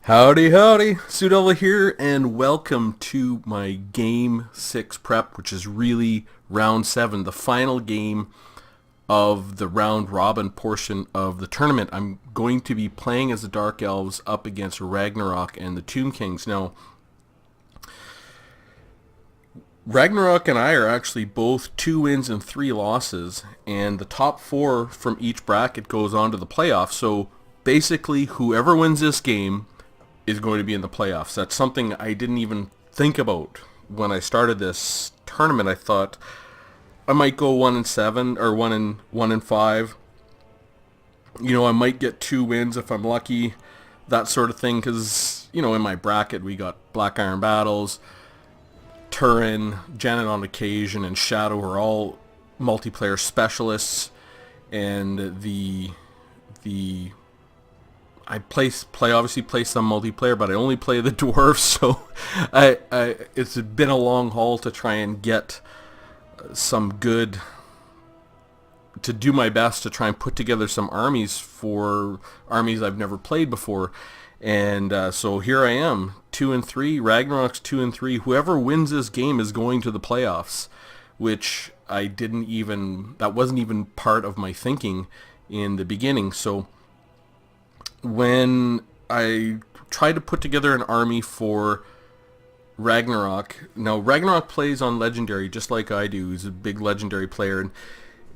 Howdy, howdy, Sudella here, and welcome to my Game 6 prep, which is really round 7, the final game of the round robin portion of the tournament. I'm going to be playing as the Dark Elves up against Ragnarok and the Tomb Kings. Now, Ragnarok and I are actually both 2 wins and 3 losses, and the top 4 from each bracket goes on to the playoffs. So basically, whoever wins this game is going to be in the playoffs. That's something I didn't even think about when I started this tournament. I thought I might go 1-7 or 1-5. You know, I might get 2 wins if I'm lucky, that sort of thing. Because in my bracket we got Black Iron Battles, Turin, Janet on Occasion, and Shadow are all multiplayer specialists, and the I obviously play some multiplayer, but I only play the dwarves, so it's been a long haul to try and get some good, to do my best to try and put together some armies for armies I've never played before. And so here I am, 2-3. Ragnarok's 2-3. Whoever wins this game is going to the playoffs, which that wasn't even part of my thinking in the beginning. So when I tried to put together an army for Ragnarok, now Ragnarok plays on Legendary just like I do. He's a big Legendary player,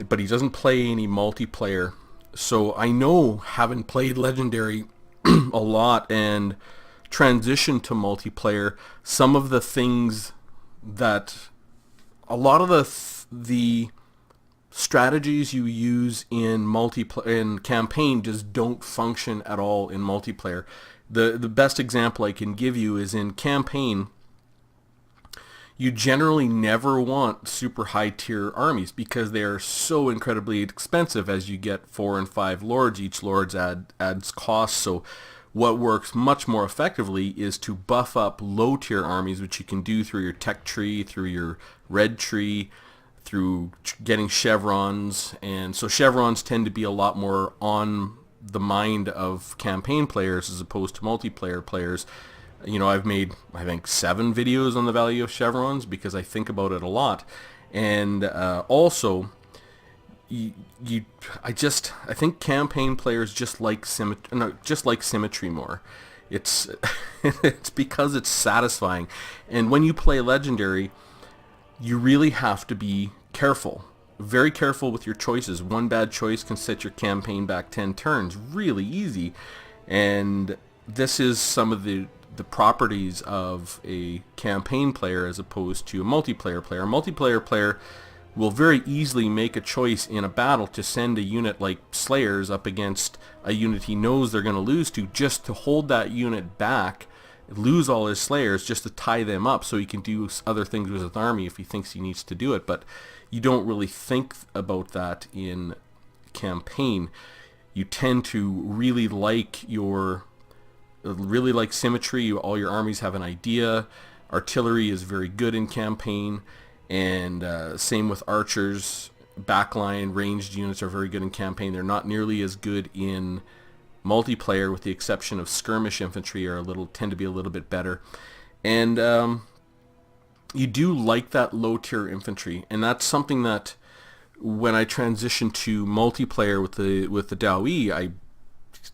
but he doesn't play any multiplayer. So I know, having played Legendary a lot and transitioned to multiplayer, some of the things that a lot of the strategies you use in campaign just don't function at all in multiplayer. The best example I can give you is in campaign. You generally never want super high tier armies because they are so incredibly expensive. As you get 4 and 5 lords, each lord adds costs. So what works much more effectively is to buff up low tier armies, which you can do through your tech tree, through your red tree, through getting chevrons. And so chevrons tend to be a lot more on the mind of campaign players as opposed to multiplayer players. I've made, I think, 7 videos on the value of chevrons because I think about it a lot. And also, I think campaign players just like symmetry more. It's it's because it's satisfying. And when you play Legendary, you really have to be careful, very careful with your choices. One bad choice can set your campaign back 10 turns really easy. And this is some of the properties of a campaign player as opposed to a multiplayer player. A multiplayer player will very easily make a choice in a battle to send a unit like Slayers up against a unit he knows they're going to lose to, just to hold that unit back, lose all his Slayers just to tie them up so he can do other things with his army if he thinks he needs to do it. But you don't really think about that in campaign. You tend to really like symmetry. All your armies have an idea. Artillery is very good in campaign, and same with archers. Backline ranged units are very good in campaign. They're not nearly as good in multiplayer, with the exception of skirmish infantry tend to be a little bit better. And you do like that low tier infantry, and that's something that when I transitioned to multiplayer with the Dawi, I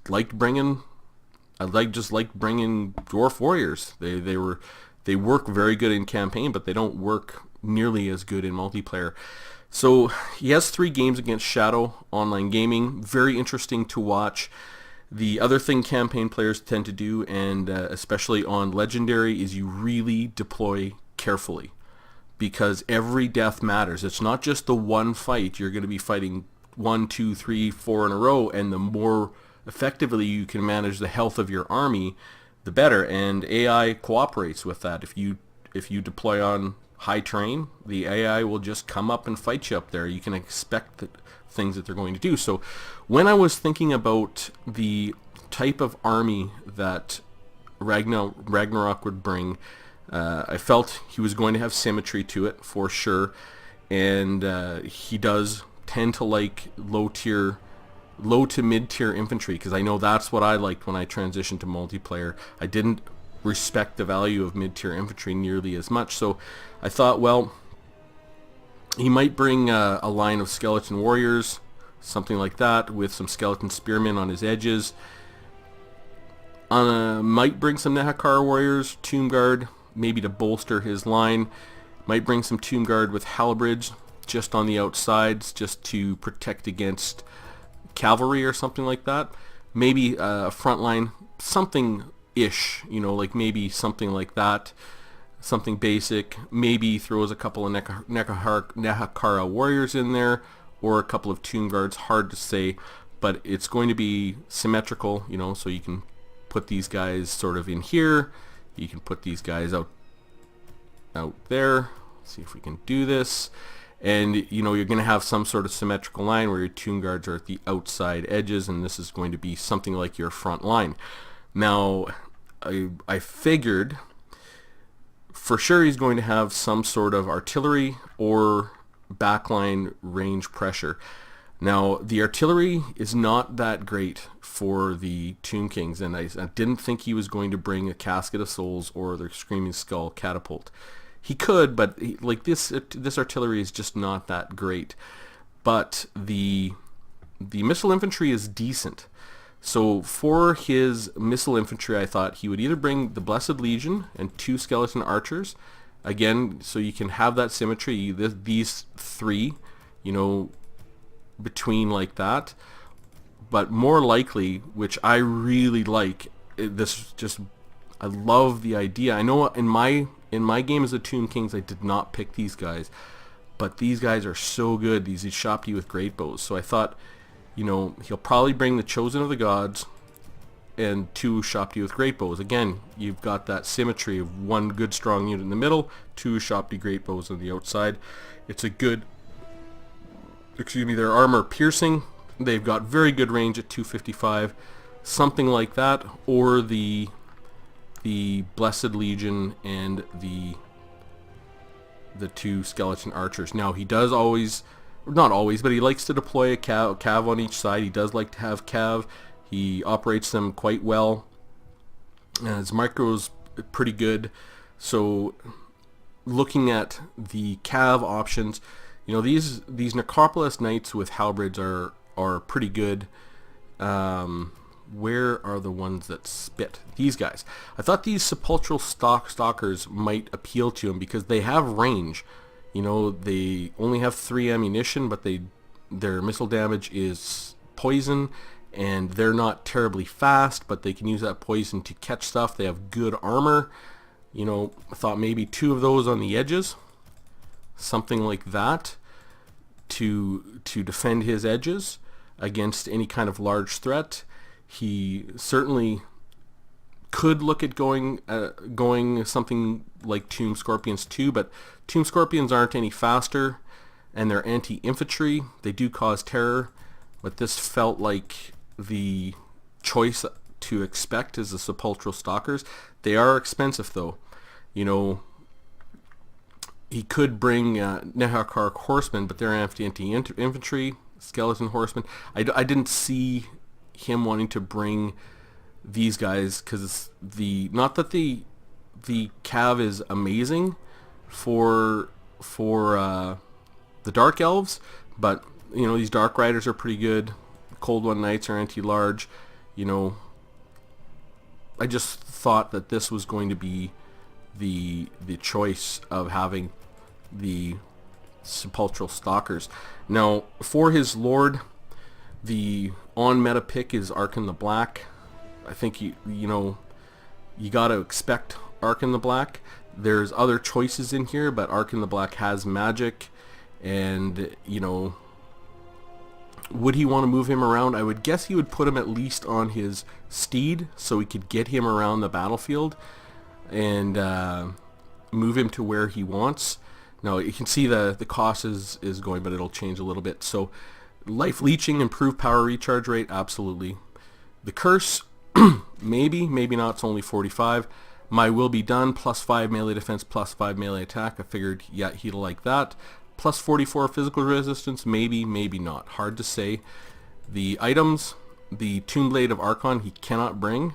liked bringing dwarf warriors. They work very good in campaign, but they don't work nearly as good in multiplayer. So he has 3 games against Shadow Online Gaming. Very interesting to watch. The other thing campaign players tend to do, and especially on Legendary, is you really deploy carefully, because every death matters. It's not just the one fight. You're going to be fighting 1, 2, 3, 4 in a row, and the more effectively you can manage the health of your army, the better. And AI cooperates with that. If you deploy on high terrain, the AI will just come up and fight you up there. You can expect the things that they're going to do. So when I was thinking about the type of army that Ragnarok would bring, I felt he was going to have symmetry to it for sure, and he does tend to like low tier low to mid-tier infantry, because I know that's what I liked when I transitioned to multiplayer. I didn't respect the value of mid-tier infantry nearly as much, so I thought, well, he might bring a line of skeleton warriors, something like that, with some skeleton spearmen on his edges. Might bring some Nehakar warriors, Tomb Guard, maybe to bolster his line. Might bring some Tomb Guard with halberds just on the outsides, just to protect against cavalry or something like that. Maybe a front line, something-ish, like maybe something like that. Something basic. Maybe throws a couple of Nehakara warriors in there, or a couple of Tomb Guards. Hard to say, but it's going to be symmetrical, so you can put these guys sort of in here. You can put these guys out there. Let's see if we can do this. And you're going to have some sort of symmetrical line where your Tomb Guards are at the outside edges, and this is going to be something like your front line. Now, I figured for sure he's going to have some sort of artillery or backline range pressure. Now, the artillery is not that great for the Tomb Kings, and I didn't think he was going to bring a Casket of Souls or the Screaming Skull catapult. He could, but this artillery is just not that great. But the missile infantry is decent. So for his missile infantry, I thought he would either bring the Blessed Legion and 2 skeleton archers, again, so you can have that symmetry. These 3, between like that. But more likely, which I really like, I love the idea. I know in my game as the Tomb Kings, I did not pick these guys, but these guys are so good. These Shopti with great bows. So I thought, he'll probably bring the Chosen of the Gods and 2 Shopti with great bows. Again, you've got that symmetry of 1 good strong unit in the middle, 2 Shopti great bows on the outside. It's a good, their armor piercing. They've got very good range at 255, something like that, or the Blessed Legion and the 2 skeleton archers. Now, he does always, not always, but he likes to deploy a cav on each side. He does like to have cav. He operates them quite well. His micro's pretty good. So looking at the cav options, these Necropolis Knights with halberds are pretty good. Where are the ones that spit? These guys. I thought these Sepulchral Stalkers might appeal to him because they have range. They only have 3 ammunition, but their missile damage is poison, and they're not terribly fast, but they can use that poison to catch stuff. They have good armor. I thought maybe 2 of those on the edges, something like that, to defend his edges against any kind of large threat. He certainly could look at going something like Tomb Scorpions 2, but Tomb Scorpions aren't any faster, and they're anti-infantry. They do cause terror, but this felt like the choice to expect is the Sepulchral Stalkers. They are expensive, though. He could bring Nehakar Horsemen, but they're anti-infantry, skeleton horsemen. I didn't see him wanting to bring these guys, because not that the cav is amazing for the Dark Elves, but these Dark Riders are pretty good. Cold One Knights are anti-large. I just thought that this was going to be the choice of having the Sepulchral Stalkers. Now, for his Lord, the on-meta pick is Arkan the Black. I think you got to expect Arkan the Black. There's other choices in here, but Arkan the Black has magic, and would he want to move him around? I would guess he would put him at least on his steed, so he could get him around the battlefield and move him to where he wants. Now, you can see the cost is going, but it'll change a little bit. So, life leeching, improved power recharge rate, absolutely. The curse, maybe not. It's only 45. My will be done, plus 5 melee defense, plus 5 melee attack. I figured, yeah, he'll like that. Plus 44 physical resistance, maybe not. Hard to say. The items, the Tomb Blade of Archon he cannot bring,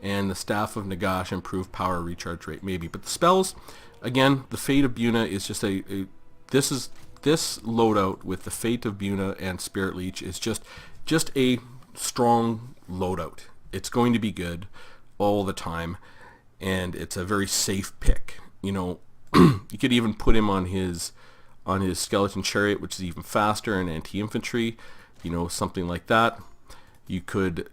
and the Staff of Nagash improved power recharge rate maybe. But the spells, again, the Fate of Buna is just this loadout with the Fate of Buna and Spirit Leech is just a strong loadout. It's going to be good all the time, and it's a very safe pick. You know, you could even put him on his Skeleton Chariot, which is even faster and anti-infantry, you know, something like that. You could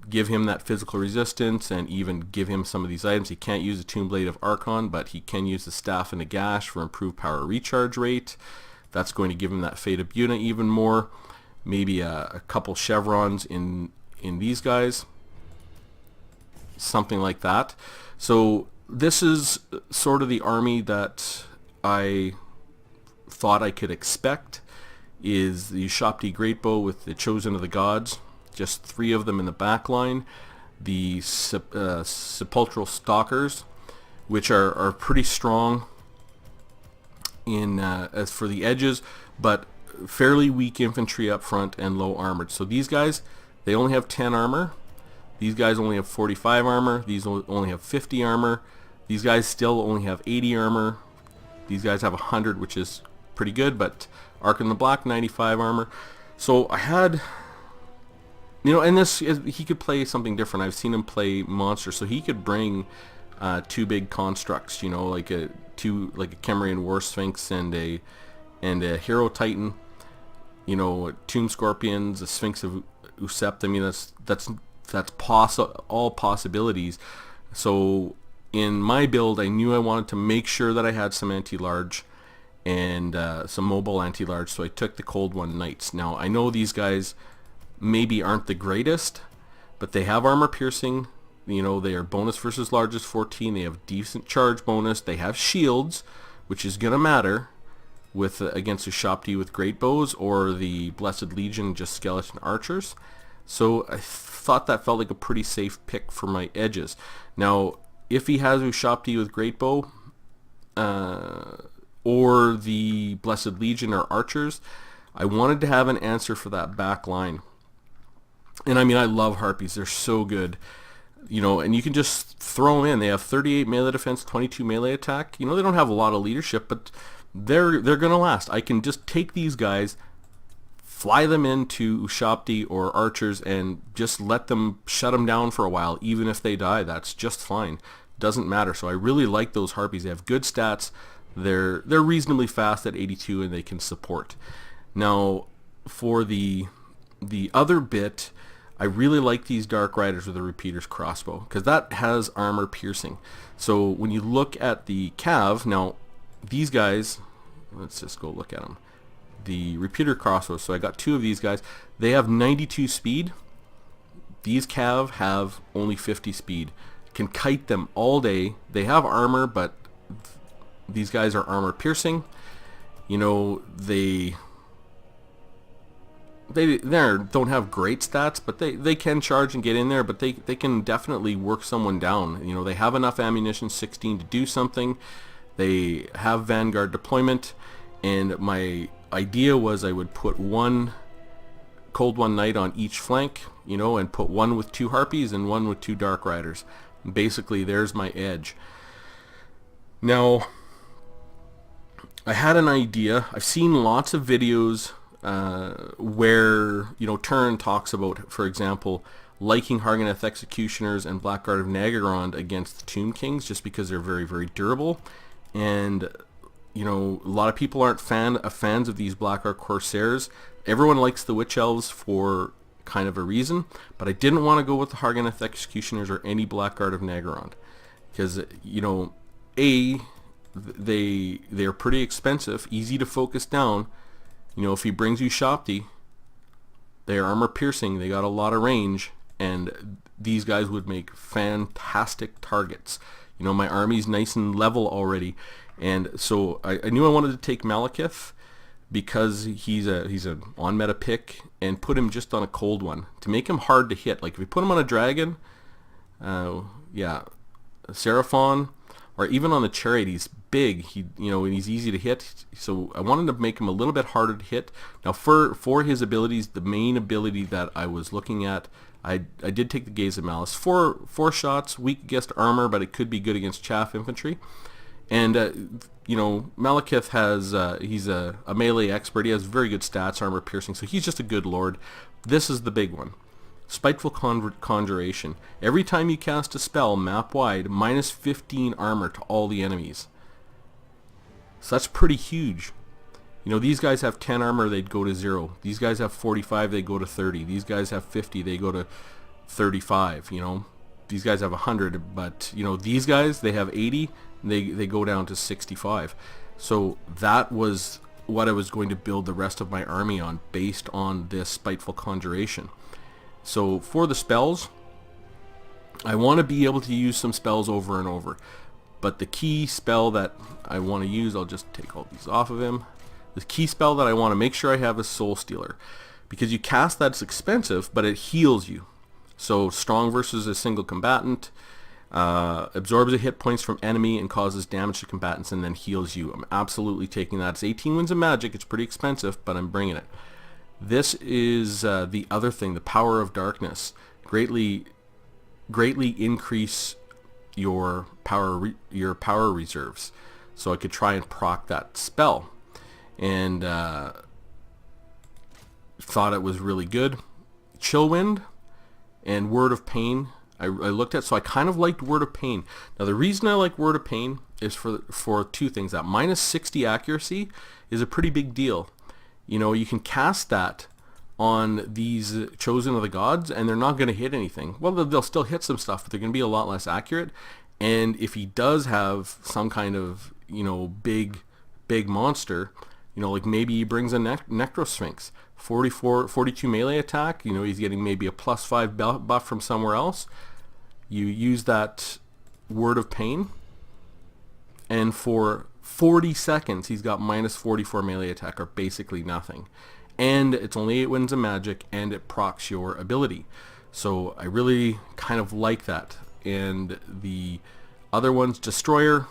give him that physical resistance and even give him some of these items. He can't use the Tomb Blade of Archon, but he can use the Staff of Nagash for improved power recharge rate. That's going to give him that Fate of Buna even more. Maybe a couple chevrons in these guys. Something like that. So this is sort of the army that I thought I could expect, is the Ushabti Greatbow with the Chosen of the Gods, just 3 of them in the back line, the Sepulchral Stalkers, which are pretty strong in as for the edges, but fairly weak infantry up front and low armored. So these guys, they only have 10 armor. These guys only have 45 armor. These only have 50 armor. These guys still only have 80 armor. These guys have 100, which is pretty good, but Archon the Black, 95 armor. So I had, you know, and this he could play something different. I've seen him play monster, so he could bring 2 big constructs, you know, like a Kemrian War Sphinx and a Hero Titan, you know, Tomb Scorpions, a Sphinx of Usept. I mean, that's all possibilities. So in my build, I knew I wanted to make sure that I had some anti-large and some mobile anti-large, so I took the Cold One Knights. Now, I know these guys maybe aren't the greatest, but they have armor piercing. You know, they are bonus versus largest 14. They have decent charge bonus. They have shields, which is going to matter with against Ushabti with great bows, or the Blessed Legion just skeleton archers. So I thought that felt like a pretty safe pick for my edges. Now, if he has Ushabti with great bow, or the Blessed Legion or archers, I wanted to have an answer for that back line. And I mean, I love Harpies. They're so good. You know, and you can just throw them in. They have 38 melee defense, 22 melee attack. You know, they don't have a lot of leadership, but they're going to last. I can just take these guys, fly them into Ushabti or archers, and just let them shut them down for a while. Even if they die, that's just fine. Doesn't matter. So I really like those Harpies. They have good stats. They're reasonably fast at 82, and they can support. Now, for the other bit, I really like these Dark Riders with a Repeater's Crossbow, because that has armor piercing. So when you look at the Cav, now these guys, let's just go look at them. The Repeater Crossbow, so I got 2 of these guys. They have 92 speed. These Cav have only 50 speed. Can kite them all day. They have armor, but these guys are armor piercing. You know, they don't have great stats, but they can charge and get in there, but they can definitely work someone down. You know, they have enough ammunition, 16, to do something. They have Vanguard deployment, and my idea was I would put 1 Cold One Knight on each flank, you know, and put 1 with 2 Harpies and 1 with 2 Dark Riders. Basically, there's my edge. Now, I had an idea. I've seen lots of videos where, you know, Turin talks about, for example, liking Harganeth Executioners and Blackguard of Naggarond against the Tomb Kings just because they're very, very durable. And, you know, a lot of people aren't fans of these Blackguard Corsairs. Everyone likes the Witch Elves for kind of a reason, but I didn't want to go with the Harganeth Executioners or any Blackguard of Naggarond, because, you know, they're pretty expensive, easy to focus down. You know, if he brings you Ushabti, they're armor piercing, they got a lot of range, and these guys would make fantastic targets. You know, my army's nice and level already, and so I knew I wanted to take Malekith because he's an on-meta pick, and put him just on a Cold One to make him hard to hit. Like if you put him on a dragon, yeah, Seraphon, or even on the chariot, he's big. And he's easy to hit. So I wanted to make him a little bit harder to hit. Now for his abilities, the main ability that I was looking at, I did take the Gaze of Malice. Four shots, weak against armor, but it could be good against chaff infantry. And Malekith has he's a melee expert. He has very good stats, armor piercing, so he's just a good lord. This is the big one. Spiteful Conjuration. Every time you cast a spell map wide, minus 15 armor to all the enemies. So that's pretty huge. These guys have 10 armor, they'd go to 0. These guys have 45, they go to 30. These guys have 50, they go to 35. These guys have 100, but these guys, they have 80, they go down to 65. So that was what I was going to build the rest of my army on, based on this Spiteful Conjuration. So for the spells, I want to be able to use some spells over and over. But the key spell that I want to use, I'll just take all these off of him. The key spell that I want to make sure I have is Soul Stealer. Because you cast that, it's expensive, but it heals you. So strong versus a single combatant, absorbs a hit points from enemy and causes damage to combatants and then heals you. I'm absolutely taking that. It's 18 Winds of Magic. It's pretty expensive, but I'm bringing it. This is the other thing, the Power of Darkness. Greatly increase your power reserves. So I could try and proc that spell, and thought it was really good. Chill Wind and Word of Pain I looked at, so I kind of liked Word of Pain. Now the reason I like Word of Pain is for two things. That minus 60 accuracy is a pretty big deal. You can cast that on these Chosen of the Gods, and they're not going to hit anything. Well, they'll still hit some stuff, but they're going to be a lot less accurate. And if he does have some kind of, big monster, like maybe he brings a Necrosphinx, 42 melee attack, he's getting maybe a +5 buff from somewhere else. You use that Word of Pain, and for 40 seconds he's got minus 44 melee attack, or basically nothing. And it's only 8 Winds of Magic, and it procs your ability. So I really kind of like that. And the other ones, Destroyer,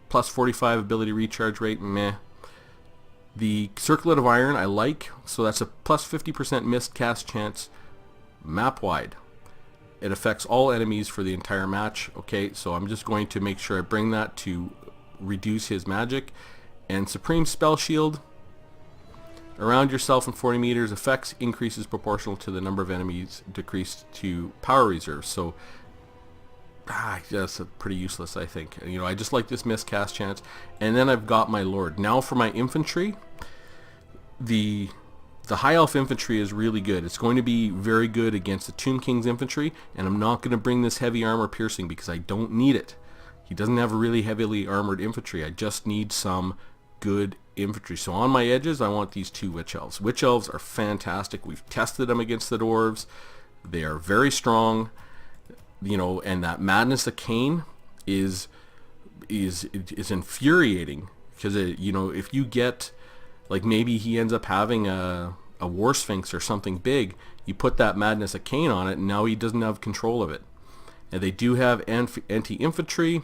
plus 45 ability recharge rate, meh. The Circlet of Iron I like, so that's a plus 50% missed cast chance map wide. It affects all enemies for the entire match. Okay, so I'm just going to make sure I bring that to reduce his magic. And Supreme Spell Shield, around yourself in 40 meters, effects increases proportional to the number of enemies decreased to power reserves. So that's pretty useless, I think. I just like this miscast chance. And then I've got my Lord. Now for my infantry, the High Elf infantry is really good. It's going to be very good against the Tomb King's infantry, and I'm not going to bring this heavy armor piercing because I don't need it. He doesn't have a really heavily armored infantry. I just need some good infantry. So on my edges, I want these two Witch Elves. Witch Elves are fantastic. We've tested them against the Dwarves. They are very strong. And that Madness of Cain is infuriating, because if you get, like, maybe he ends up having a War Sphinx or something big, you put that Madness of Cain on it, and now he doesn't have control of it. And they do have anti-infantry.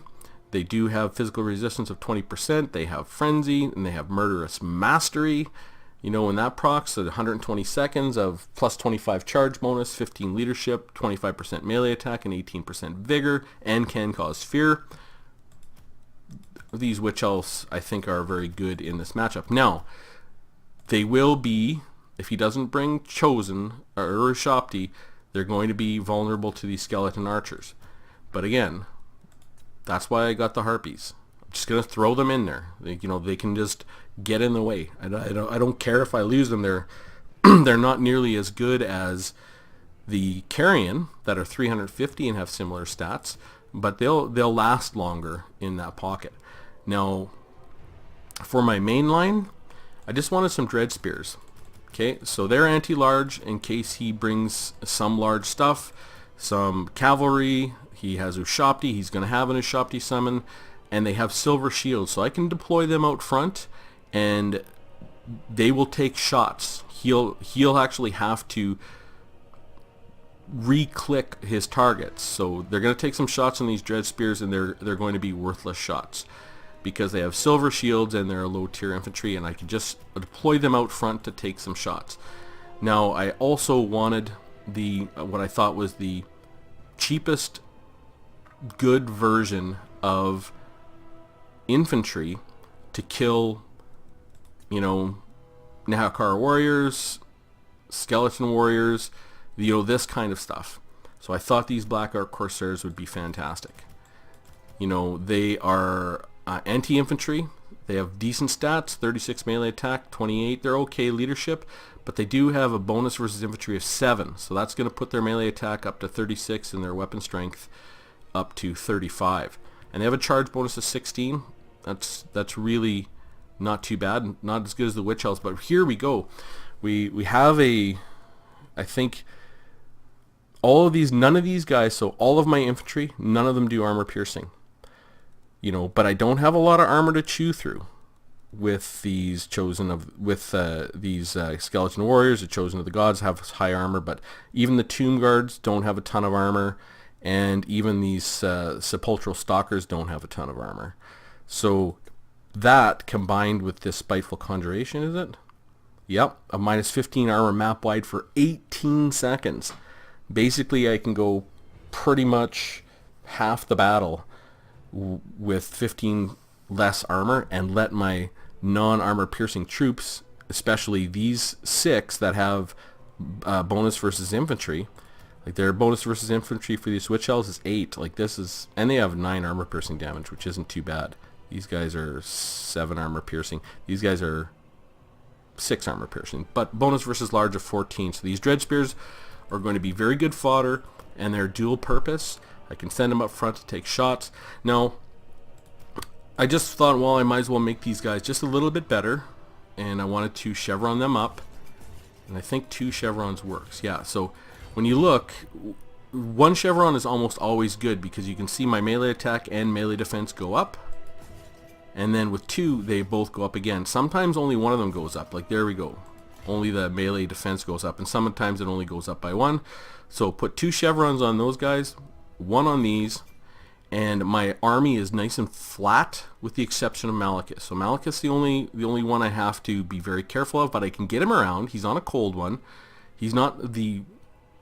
They do have physical resistance of 20%. They have Frenzy, and they have Murderous Mastery. When that procs, 120 seconds of plus 25 charge bonus, 15 leadership, 25% melee attack, and 18% vigor, and can cause fear. These Witch Elves, I think, are very good in this matchup. Now, they will be, if he doesn't bring Chosen or Shopti, they're going to be vulnerable to these skeleton archers. But again, that's why I got the Harpies. I'm just going to throw them in there. They can just get in the way. I don't care if I lose them. They're not nearly as good as the Carrion that are 350 and have similar stats, but they'll last longer in that pocket. Now, for my main line, I just wanted some Dread Spears. Okay, so they're anti-large in case he brings some large stuff, some cavalry. He has Ushabti. He's going to have an Ushabti summon, and they have silver shields, so I can deploy them out front, and they will take shots. He'll actually have to re-click his targets. So they're going to take some shots on these dread spears, and they're going to be worthless shots because they have silver shields and they're a low tier infantry, and I can just deploy them out front to take some shots. Now I also wanted the what I thought was the cheapest good version of infantry to kill, you know, Nahakar warriors, skeleton warriors, you know, this kind of stuff. So I thought these Black Ark Corsairs would be fantastic. You know, they are anti-infantry. They have decent stats, 36 melee attack, 28. They're okay leadership, but they do have a bonus versus infantry of 7. So that's going to put their melee attack up to 36 and their weapon strength up to 35. And they have a charge bonus of 16. That's really not too bad. Not as good as the Witch Elves, but here we go. We have I think all of these, none of these guys, so all of my infantry, none of them do armor piercing. You know, but I don't have a lot of armor to chew through with these these skeleton warriors. The Chosen of the Gods have high armor, but even the Tomb Guards don't have a ton of armor, and even these sepulchral stalkers don't have a ton of armor. So that combined with this spiteful conjuration, is it? Yep, a minus 15 armor map wide for 18 seconds. Basically, I can go pretty much half the battle with 15 less armor and let my non-armor piercing troops, especially these 6 that have bonus versus infantry, like their bonus versus infantry for these Witch Elves is 8. Like this is, and they have 9 armor piercing damage, which isn't too bad. These guys are 7 armor piercing. These guys are 6 armor piercing, but bonus versus large of 14. So these Dread Spears are going to be very good fodder, and they're dual purpose. I can send them up front to take shots. Now, I just thought, well, I might as well make these guys just a little bit better, and I wanted to chevron them up, and I think 2 chevrons works. Yeah, so when you look, 1 chevron is almost always good because you can see my melee attack and melee defense go up, and then with 2, they both go up again. Sometimes only one of them goes up, like there we go. Only the melee defense goes up, and sometimes it only goes up by 1. So put 2 chevrons on those guys, 1 on these, and my army is nice and flat with the exception of Malekith. So Malekith's the only one I have to be very careful of, but I can get him around. He's on a cold one. He's not the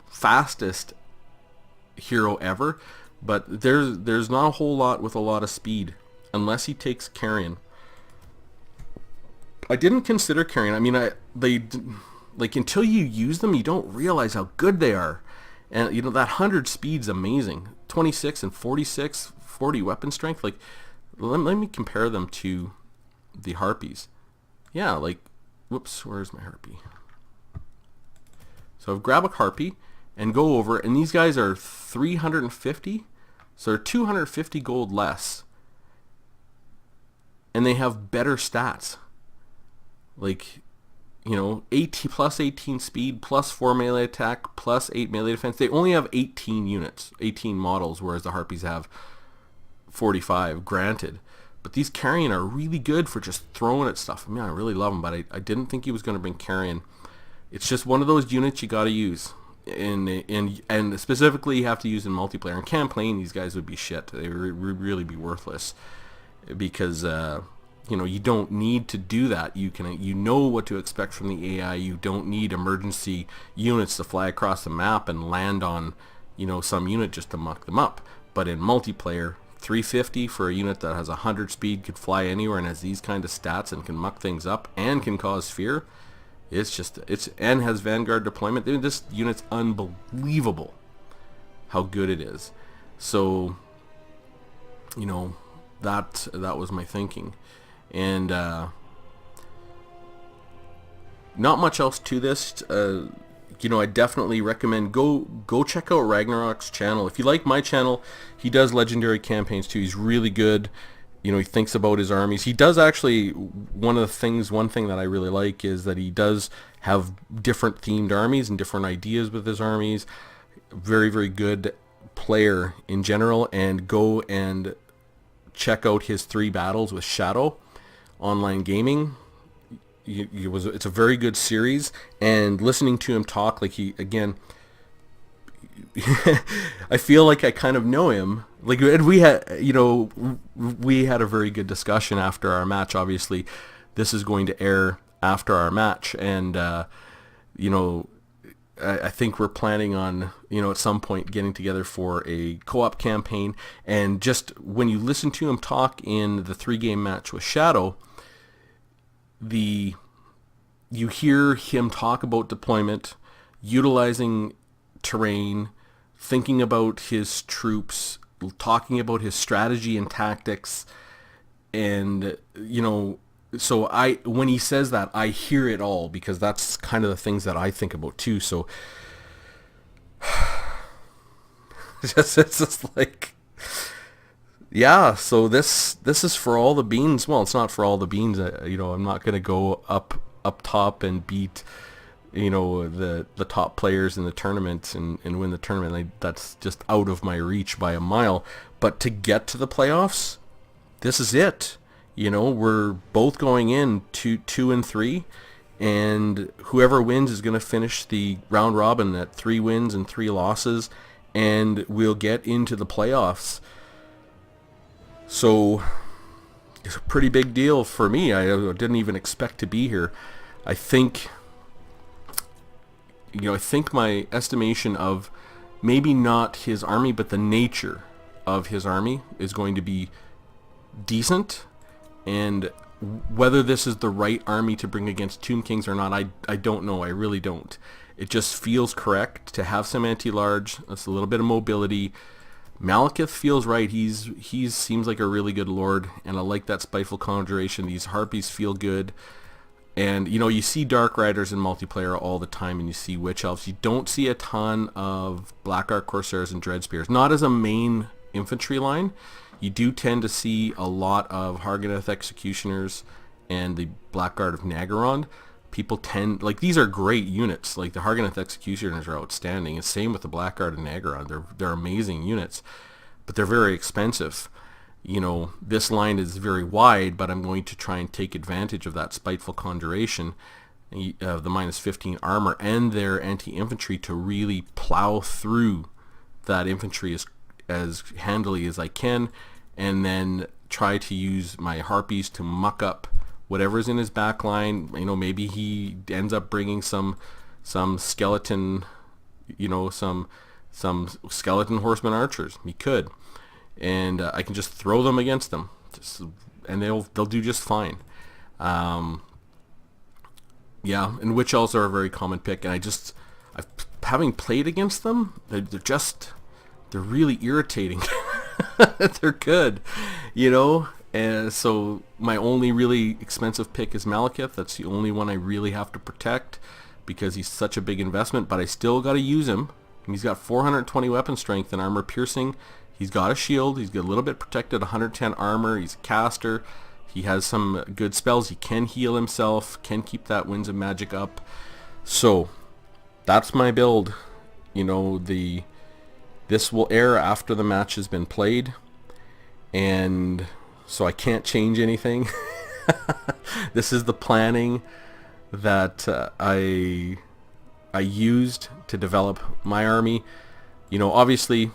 fastest hero ever, but there's not a whole lot with a lot of speed unless he takes Carrion. I didn't consider Carrion. I mean, they like until you use them, you don't realize how good they are. And you know that 100 speed's amazing. 26 and 46, 40 weapon strength. Like, let me compare them to the Harpies. Yeah, like, whoops, where's my Harpy? So grab a Harpy and go over, and these guys are 350, so they're 250 gold less, and they have better stats. Like, you know, 18 plus 18 speed, plus 4 melee attack, plus 8 melee defense. They only have 18 units, 18 models, whereas the Harpies have 45, granted. But these Carrion are really good for just throwing at stuff. I mean, I really love them, but I didn't think he was going to bring Carrion. It's just one of those units you got to use. And specifically, you have to use in multiplayer. In campaign, these guys would be shit. They would really be worthless. Because... you know, you don't need to do that. You know what to expect from the AI. You don't need emergency units to fly across the map and land on, you know, some unit just to muck them up. But in multiplayer, 350 for a unit that has 100 speed, could fly anywhere and has these kind of stats and can muck things up and can cause fear. And has Vanguard deployment. This unit's unbelievable how good it is. So, you know, that was my thinking. And not much else to this. You know, I definitely recommend go check out Ragnarok's channel. If you like my channel, he does legendary campaigns too. He's really good. You know, he thinks about his armies. He does actually, one thing that I really like is that he does have different themed armies and different ideas with his armies. Very, very good player in general. And go and check out his 3 battles with Shadow online gaming. It's a very good series, and listening to him talk, like I feel like I kind of know him. Like, and we had, we had a very good discussion after our match. Obviously, this is going to air after our match, and you know, I think we're planning on, at some point getting together for a co-op campaign. And just when you listen to him talk in the 3-game match with Shadow, you hear him talk about deployment, utilizing terrain, thinking about his troops, talking about his strategy and tactics, and so when he says that, I hear it all, because that's kind of the things that I think about too. So it's just like, yeah. So this is for all the beans. Well, it's not for all the beans. I'm not gonna go up top and beat the top players in the tournament and win the tournament. That's just out of my reach by a mile. But to get to the playoffs, this is it. We're both going in 2-3, and whoever wins is going to finish the round robin at 3 wins and 3 losses, and we'll get into the playoffs. So it's a pretty big deal for me. I didn't even expect to be here. I think my estimation of maybe not his army, but the nature of his army is going to be decent. And whether this is the right army to bring against Tomb Kings or not, I don't know. I really don't. It just feels correct to have some anti-large. That's a little bit of mobility. Malekith feels right. He seems like a really good lord, and I like that Spiteful Conjuration. These Harpies feel good. And, you see Dark Riders in multiplayer all the time, and you see Witch Elves. You don't see a ton of Blackguard Corsairs and Dreadspears. Not as a main infantry line. You do tend to see a lot of Harganeth Executioners and the Blackguard of Nagaron. People tend, these are great units. Like, the Harganeth Executioners are outstanding. And same with the Blackguard of Nagaron. They're amazing units, but they're very expensive. This line is very wide, but I'm going to try and take advantage of that Spiteful Conjuration, the -15 armor, and their anti-infantry to really plow through that infantry as handily as I can, and then try to use my Harpies to muck up whatever's in his back line. Maybe he ends up bringing some skeleton, some skeleton horseman archers. He could. And I can just throw them against them, and they'll do just fine. Yeah, and Witch Elves are a very common pick, and having played against them, they're really irritating. They're good, and so my only really expensive pick is Malekith. That's the only one I really have to protect, because he's such a big investment, but I still got to use him. And he's got 420 weapon strength and armor piercing. He's got a shield. He's got a little bit protected, 110 armor. He's a caster. He has some good spells. He can heal himself, can keep that Winds of Magic up. So that's my build. This will air after the match has been played, and so I can't change anything. This is the planning that I used to develop my army. Obviously,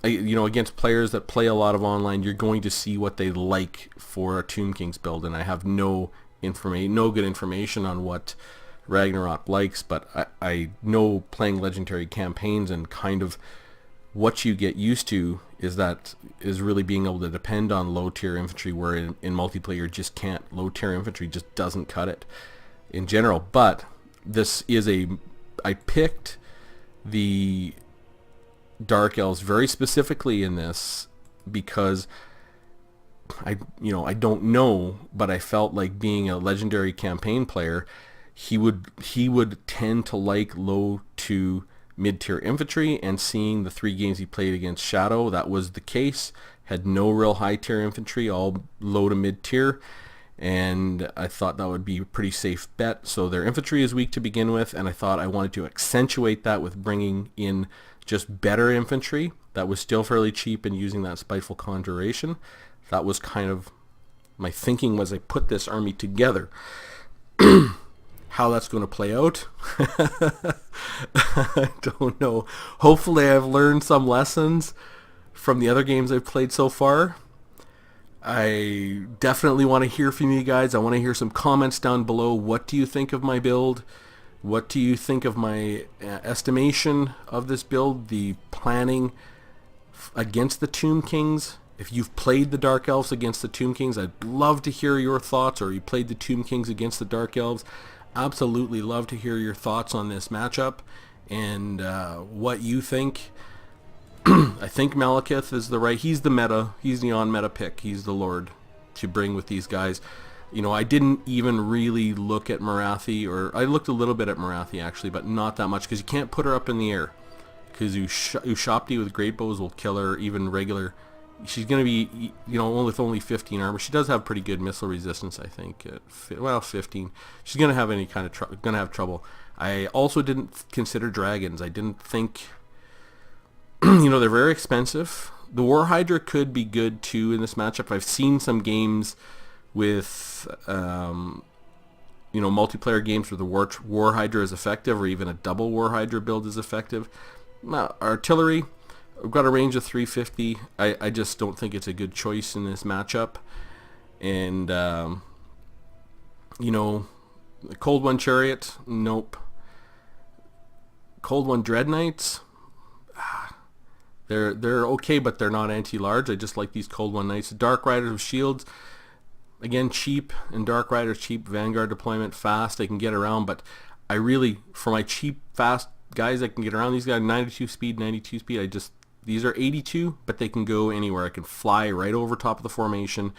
against players that play a lot of online, you're going to see what they like for a Tomb Kings build, and I have no good information on what Ragnarok likes, but I know playing legendary campaigns and kind of what you get used to is really being able to depend on low tier infantry, where in multiplayer just can't. Low tier infantry just doesn't cut it in general. But I picked the Dark Elves very specifically in this because I don't know, but I felt like, being a legendary campaign player, he would tend to like low to mid-tier infantry, and seeing the 3 games he played against Shadow, that was the case. Had no real high-tier infantry, all low to mid-tier, and I thought that would be a pretty safe bet. So their infantry is weak to begin with, and I thought I wanted to accentuate that with bringing in just better infantry that was still fairly cheap, and using that Spiteful Conjuration. That was kind of my thinking as I put this army together. how that's going to play out. I don't know. Hopefully I've learned some lessons from the other games I've played so far. I definitely want to hear from you guys. I want to hear some comments down below. What do you think of my build? What do you think of my estimation of this build? The planning against the Tomb Kings? If you've played the Dark Elves against the Tomb Kings, I'd love to hear your thoughts. Or you played the Tomb Kings against the Dark Elves. Absolutely love to hear your thoughts on this matchup and what you think. I think Malekith is he's the meta, he's the on-meta pick, he's the Lord to bring with these guys. You know, I didn't even really look at Morathi, or I looked a little bit at Morathi actually, but not that much, because you can't put her up in the air. Because Ushabti with great bows will kill her, even regular. She's going to be, you know, with only 15 armor. She does have pretty good missile resistance, I think. Well, 15. She's going to have any kind of trouble. I also didn't consider dragons. I didn't think, you know, they're very expensive. The War Hydra could be good too in this matchup. I've seen some games with, you know, multiplayer games where the War Hydra is effective, or even a double War Hydra build is effective. Artillery, I've got a range of 350. I just don't think it's a good choice in this matchup. And, you know, the Cold One Chariot, nope. Cold One Dread Knights, they're okay, but they're not anti-large. I just like these Cold One Knights. Dark Riders with shields, again, cheap, and Dark Riders cheap. Vanguard deployment, fast, they can get around, but I really, for my cheap, fast guys that can get around, these guys 92 speed, these are 82, but they can go anywhere. I can fly right over top of the formation.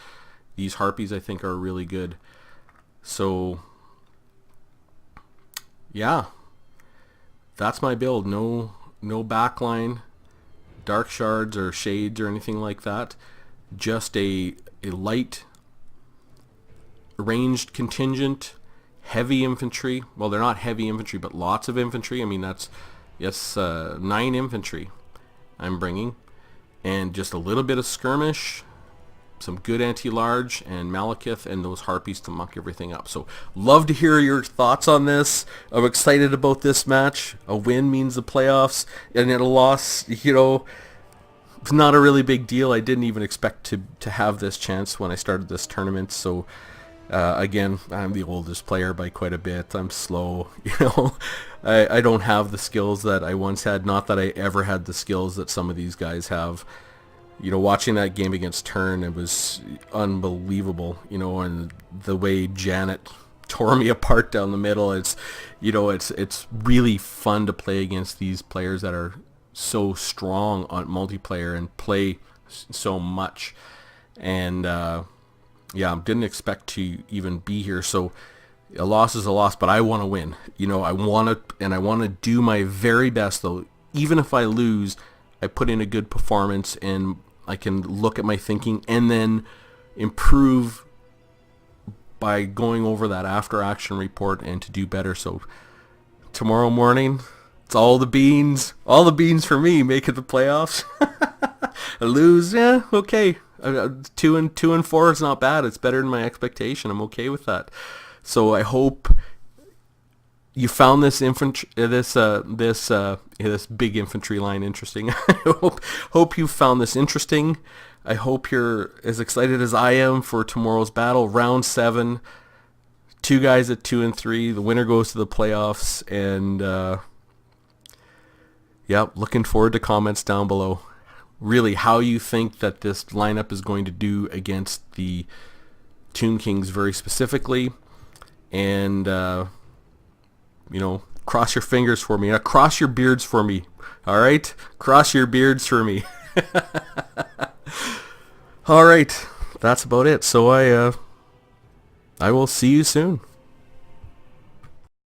These Harpies, I think, are really good. So, yeah, that's my build. No backline, dark shards or shades or anything like that. Just a light ranged contingent, heavy infantry. Well, they're not heavy infantry, but lots of infantry. I mean, that's, yes, 9 infantry I'm bringing, and just a little bit of skirmish, some good anti-large, and Malekith and those Harpies to muck everything up. So love to hear your thoughts on this. I'm excited about this match. A win means the playoffs, and a loss, you know, it's not a really big deal. I didn't even expect to have this chance when I started this tournament. So again, I'm the oldest player by quite a bit. I'm slow, you know. I don't have the skills that I once had. Not that I ever had the skills that some of these guys have. You know, watching that game against Turn, it was unbelievable, you know, and the way Janet tore me apart down the middle. It's, you know, it's really fun to play against these players that are so strong on multiplayer and play so much. And yeah, didn't expect to even be here. So a loss is a loss, but I want to win. You know, I want to do my very best, though. Even if I lose, I put in a good performance, and I can look at my thinking and then improve by going over that after action report and to do better. So tomorrow morning, it's all the beans for me making the playoffs. I lose, yeah, okay. 2 and 4 is not bad. It's better than my expectation. I'm okay with that. So I hope you found this big infantry line interesting. I hope you found this interesting. I hope you're as excited as I am for tomorrow's battle. Round 7, 2 guys at 2 and 3. The winner goes to the playoffs, and yeah, looking forward to comments down below. Really, how you think that this lineup is going to do against the Tomb Kings very specifically, and you know, cross your fingers for me. Cross your beards for me. All right, cross your beards for me. All right, that's about it. So I will see you soon.